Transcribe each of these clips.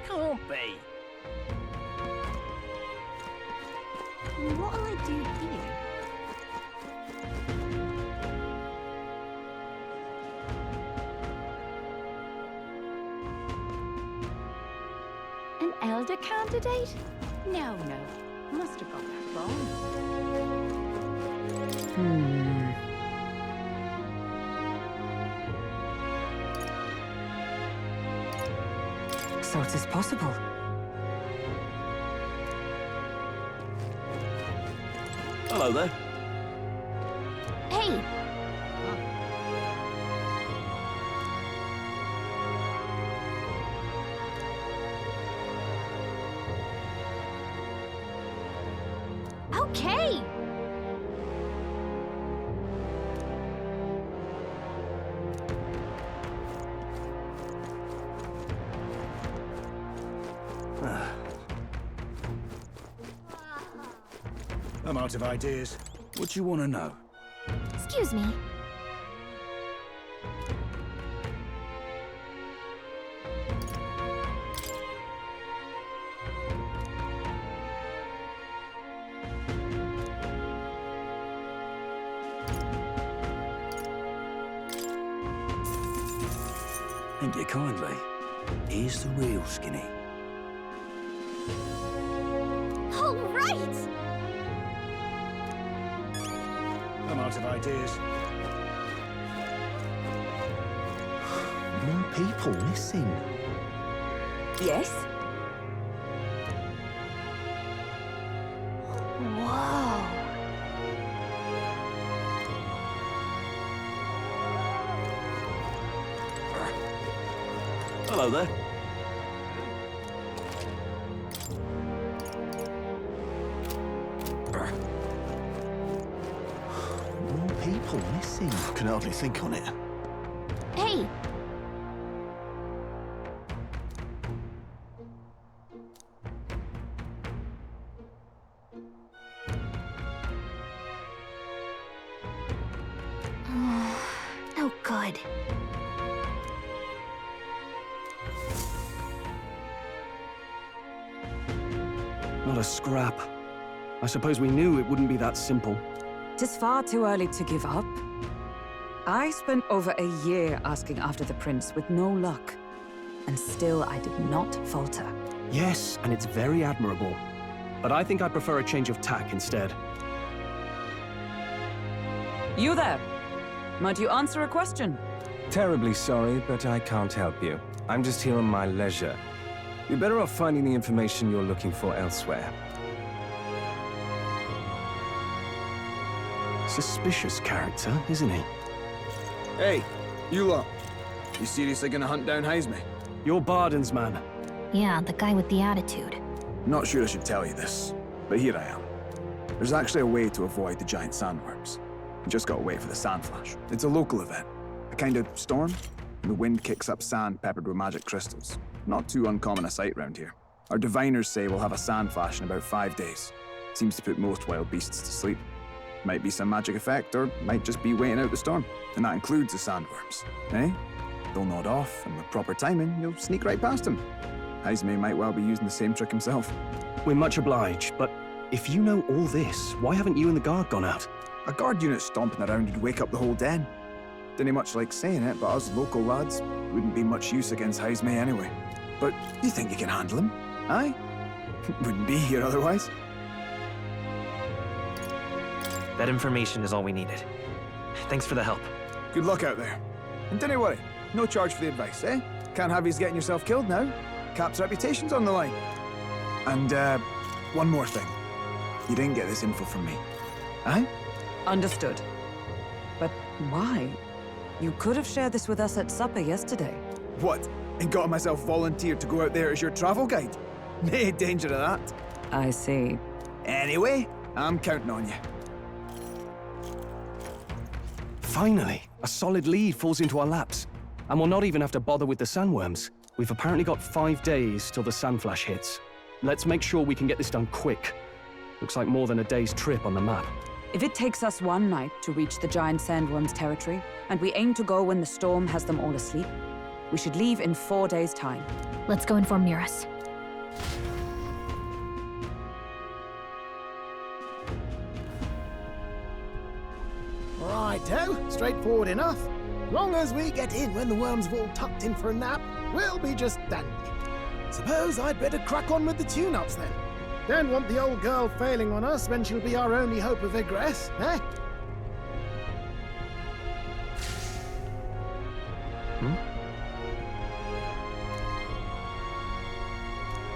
can't be. What'll I do here? An elder candidate? No. Must have got that wrong. So it is possible. Hello there. Hey! Okay! I'm out of ideas. What do you want to know? Excuse me. Thank you kindly. Here's the real skinny. All right! I'm out of ideas. More people missing. Yes? Whoa! Hello there. More people missing. I can hardly think on it. Hey! Oh, good. Not a scrap. I suppose we knew it wouldn't be that simple. Tis far too early to give up. I spent over a year asking after the prince with no luck. And still I did not falter. Yes, and it's very admirable. But I think I prefer a change of tack instead. You there! Might you answer a question? Terribly sorry, but I can't help you. I'm just here on my leisure. You're better off finding the information you're looking for elsewhere. Suspicious character, isn't he? Hey, you lot. You seriously gonna hunt down H.I.V.E? You're Barden's man. Yeah, the guy with the attitude. Not sure I should tell you this, but here I am. There's actually a way to avoid the giant sandworms. You just gotta wait for the sand flash. It's a local event. A kind of storm. The wind kicks up sand peppered with magic crystals. Not too uncommon a sight round here. Our diviners say we'll have a sand flash in about 5 days. Seems to put most wild beasts to sleep. Might be some magic effect, or might just be waiting out the storm. And that includes the sandworms, eh? They'll nod off, and with proper timing, you'll sneak right past them. H.I.V.E might well be using the same trick himself. We're much obliged, but if you know all this, why haven't you and the guard gone out? A guard unit stomping around would wake up the whole den. Didn't much like saying it, but us local lads wouldn't be much use against H.I.V.E anyway. But you think you can handle him? Aye? Wouldn't be here otherwise. That information is all we needed. Thanks for the help. Good luck out there. And don't worry, no charge for the advice, eh? Can't have you getting yourself killed now. Cap's reputation's on the line. And, one more thing. You didn't get this info from me. Aye? Understood. But why? You could have shared this with us at supper yesterday. What? And got myself volunteered to go out there as your travel guide? Nay danger of that. I see. Anyway, I'm counting on you. Finally, a solid lead falls into our laps. And we'll not even have to bother with the sandworms. We've apparently got 5 days till the sand flash hits. Let's make sure we can get this done quick. Looks like more than a day's trip on the map. If it takes us one night to reach the giant sandworm's territory, and we aim to go when the storm has them all asleep, We should leave in 4 days' time. Let's go inform Miras. Righto, straightforward enough. Long as we get in when the worms have all tucked in for a nap, we'll be just dandy. Suppose I'd better crack on with the tune-ups then. Don't want the old girl failing on us when she'll be our only hope of egress, eh?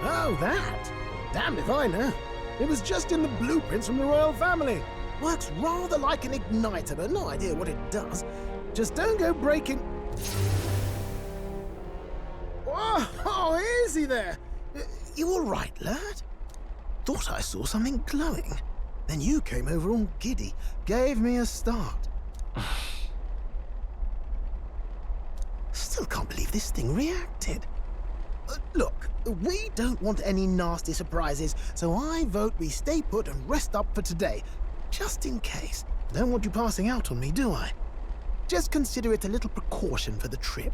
Oh, that? Damned if I know. It was just in the blueprints from the royal family. Works rather like an igniter, but no idea what it does. Just don't go breaking... Oh, easy there! You all right, lad? Thought I saw something glowing. Then you came over all giddy, gave me a start. Still can't believe this thing reacted. Look, we don't want any nasty surprises, so I vote we stay put and rest up for today. Just in case. Don't want you passing out on me, do I? Just consider it a little precaution for the trip.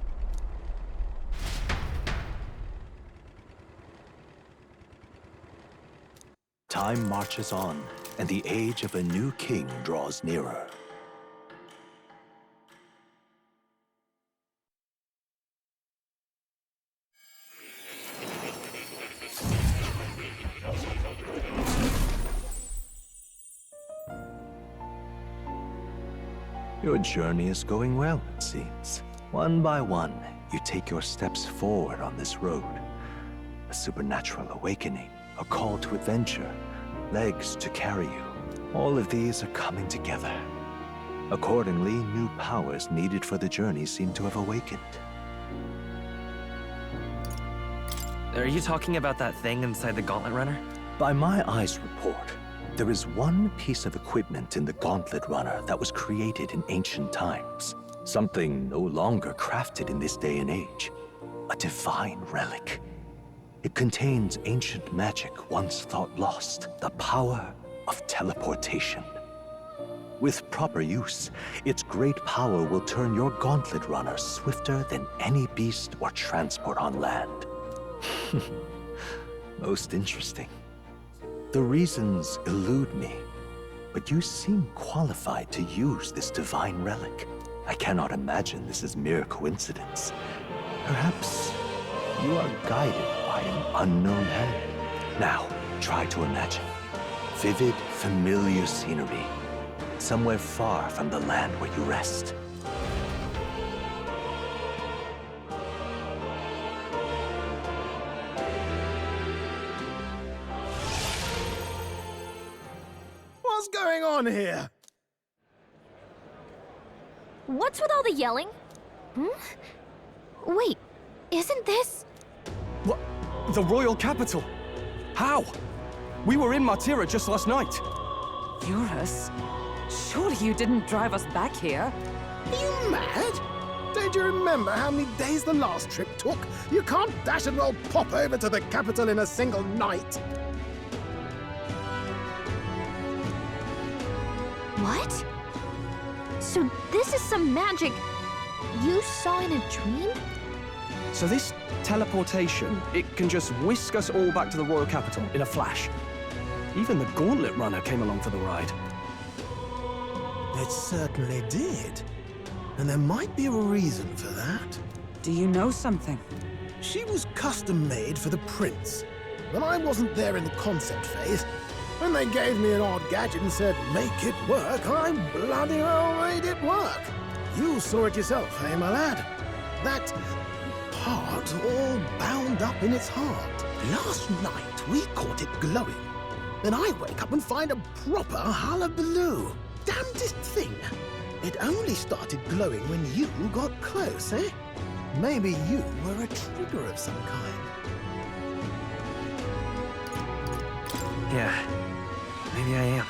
Time marches on, and the age of a new king draws nearer. Your journey is going well, it seems. One by one, you take your steps forward on this road. A supernatural awakening, a call to adventure, legs to carry you. All of these are coming together. Accordingly, new powers needed for the journey seem to have awakened. Are you talking about that thing inside the Gauntlet Runner? By my eyes report, there is one piece of equipment in the Gauntlet Runner that was created in ancient times. Something no longer crafted in this day and age. A divine relic. It contains ancient magic once thought lost. The power of teleportation. With proper use, its great power will turn your Gauntlet Runner swifter than any beast or transport on land. Most interesting. The reasons elude me, but you seem qualified to use this divine relic. I cannot imagine this is mere coincidence. Perhaps you are guided by an unknown hand. Now, try to imagine. Vivid, familiar scenery. Somewhere far from the land where you rest. What's going on here? What's with all the yelling? Wait, isn't this... What? The royal capital? How? We were in Martira just last night. Eurus? Surely you didn't drive us back here? Are you mad? Don't you remember how many days the last trip took? You can't dash and roll pop over to the capital in a single night. What? So this is some magic you saw in a dream? So this teleportation, it can just whisk us all back to the royal capital in a flash. Even the Gauntlet Runner came along for the ride. It certainly did. And there might be a reason for that. Do you know something? She was custom-made for the prince. When I wasn't there in the concept phase, when they gave me an odd gadget and said, make it work, I bloody well made it work. You saw it yourself, eh, my lad? That part all bound up in its heart. Last night, we caught it glowing. Then I wake up and find a proper hullabaloo. Damnedest thing. It only started glowing when you got close, eh? Maybe you were a trigger of some kind. Yeah, maybe I am.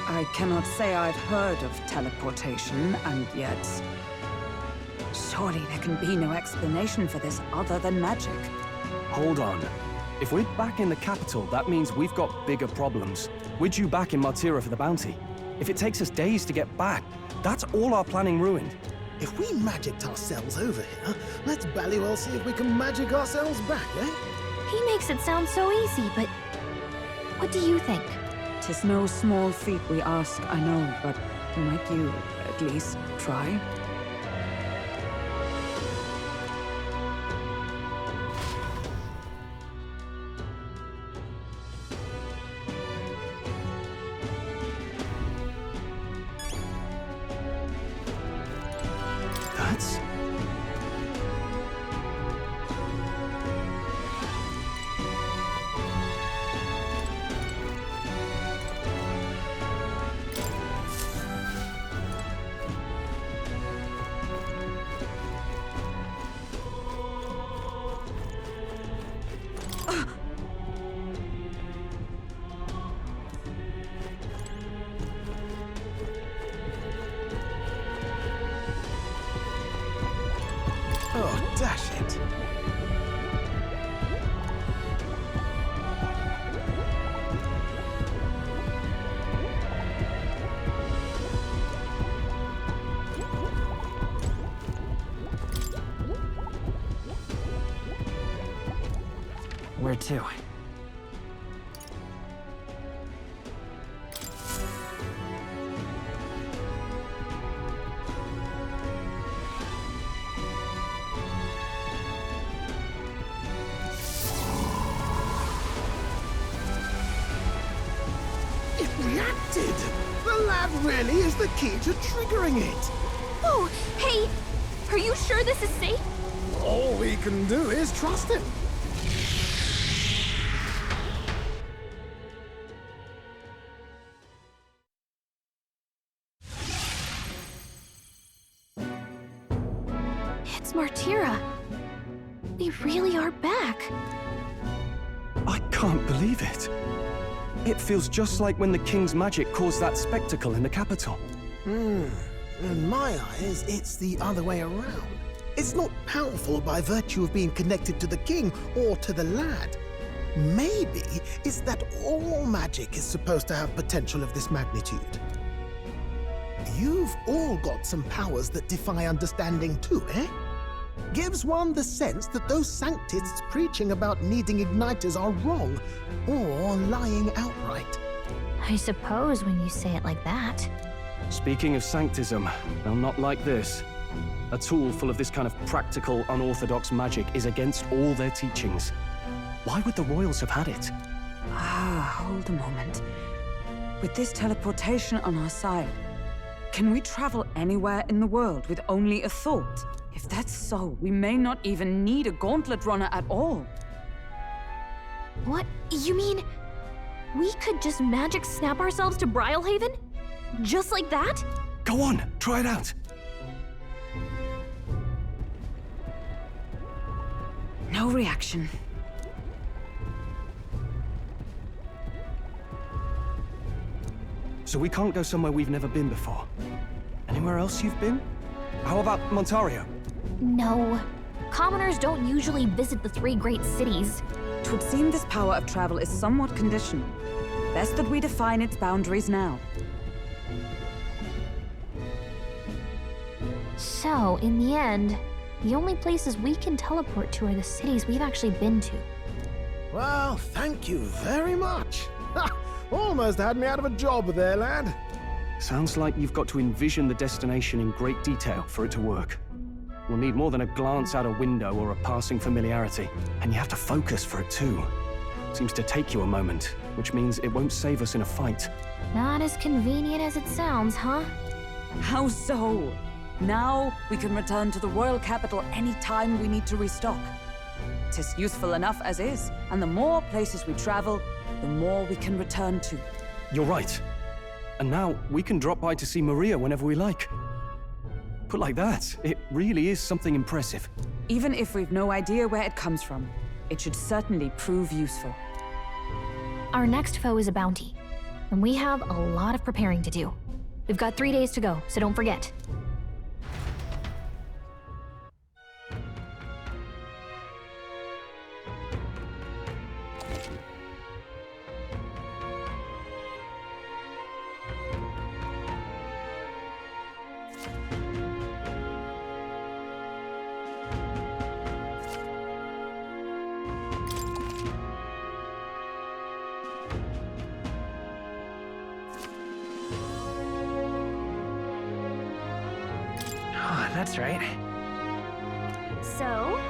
I cannot say I've heard of teleportation, and yet... surely there can be no explanation for this other than magic. Hold on. If we're back in the capital, that means we've got bigger problems. We're due back in Martira for the bounty. If it takes us days to get back, that's all our planning ruined. If we magicked ourselves over here, let's bally well see if we can magic ourselves back, eh? He makes it sound so easy, but what do you think? 'Tis no small feat we ask, I know, but might you at least try? That's... Oh, dash it. Where to? It reacted! The lad really is the key to triggering it. Oh, hey! Are you sure this is safe? All we can do is trust him. It's Martira. We really are back. I can't believe it. It feels just like when the king's magic caused that spectacle in the capital. In my eyes, it's the other way around. It's not powerful by virtue of being connected to the king or to the lad. Maybe it's that all magic is supposed to have potential of this magnitude. You've all got some powers that defy understanding too, eh? Gives one the sense that those sanctists preaching about needing igniters are wrong, or lying outright. I suppose when you say it like that. Speaking of sanctism, they'll not like this. A tool full of this kind of practical, unorthodox magic is against all their teachings. Why would the royals have had it? Hold a moment. With this teleportation on our side, can we travel anywhere in the world with only a thought? If that's so, we may not even need a gauntlet runner at all. What? You mean we could just magic snap ourselves to Brylehaven? Just like that? Go on, try it out. No reaction. So we can't go somewhere we've never been before. Anywhere else you've been? How about Montario? No. Commoners don't usually visit the three great cities. 'Twould seem this power of travel is somewhat conditional. Best that we define its boundaries now. So, in the end, the only places we can teleport to are the cities we've actually been to. Well, thank you very much. Ha! Almost had me out of a job there, lad. Sounds like you've got to envision the destination in great detail for it to work. We'll need more than a glance out a window or a passing familiarity, and you have to focus for it too. Seems to take you a moment, which means it won't save us in a fight. Not as convenient as it sounds, huh? How so? Now we can return to the royal capital any time we need to restock. 'Tis useful enough as is, and the more places we travel, the more we can return to. You're right. And now we can drop by to see Maria whenever we like. Put like that, it really is something impressive. Even if we've no idea where it comes from, it should certainly prove useful. Our next foe is a bounty, and we have a lot of preparing to do. We've got 3 days to go, so don't forget. That's right. So,